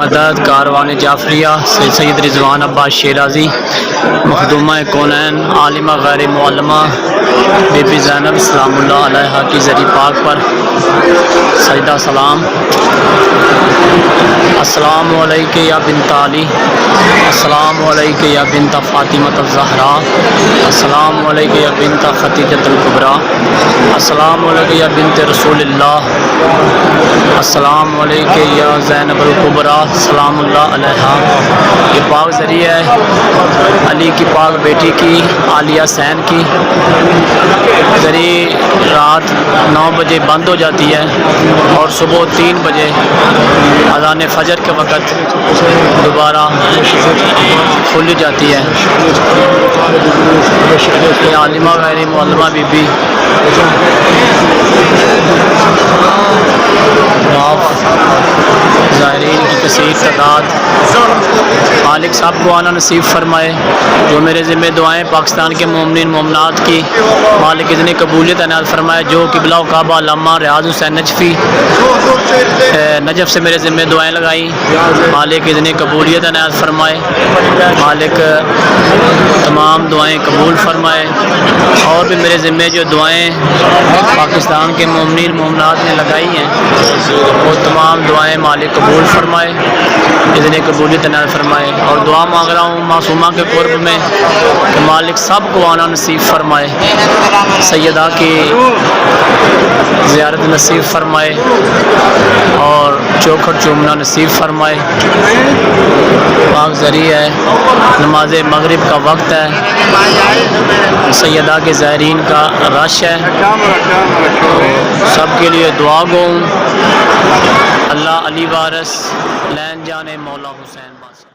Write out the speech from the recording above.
مدد کاروان جعفریہ سے سید رضوان عباس شیرازی، مخدومہ کونین، عالمہ غیر معلمہ بی بی زینب سلام اللہ علیہا کی زری پاک پر سجدہ سلام۔ السلام علیکہ یا بنت علی، السلام علیکہ یا بنت فاطمۃ الزہراء، السلام علیکہ یا بنت خدیجۃ الکبریٰ، السلام علیکہ یا بنت رسول اللہ، السلام علیکہ یا زینب الکبریٰ سلام اللہ علیہا۔ یہ پاک ذریعہ ہے علی کی پاک بیٹی کی، عالیہ حسین کی۔ ذریعہ رات 9 بجے بند ہو جاتی ہے اور صبح 3 بجے اذان فجر کے وقت دوبارہ کھل جاتی ہے۔ یہ عالمہ غیر معلمہ بی بی زائرین کی کثیر تعداد، مالک صاحب کو آنا نصیب فرمائے۔ جو میرے ذمہ دعائیں پاکستان کے مومنین مومنات کی مالک اتنی قبولیت عنایت فرمائے۔ جو قبلہ و کعبہ علامہ ریاض حسین نجفی نجف سے میرے ذمہ دعائیں لگائیں، مالک اتنی قبولیت عنایت فرمائے۔ مالک تمام دعائیں قبول فرمائے۔ اور بھی میرے ذمہ جو دعائیں پاکستان کے مومنین مومنات نے لگائی ہیں وہ تمام دعائیں مالک قبول فرمائے، اتنی قبولیت عنایت فرمائے۔ اور دعا مانگ رہا ہوں معصومہ کے قرب میں کہ مالک سب کو آنا نصیب فرمائے، سیدہ کی زیارت نصیب فرمائے اور چوکھٹ چومنا نصیب فرمائے۔ پاک ذریعہ ہے، نماز مغرب کا وقت ہے، سیدہ کے زائرین کا رش ہے، سب کے لیے دعا گو۔ اللہ علی وارث لین جانے مولا حسین باسا۔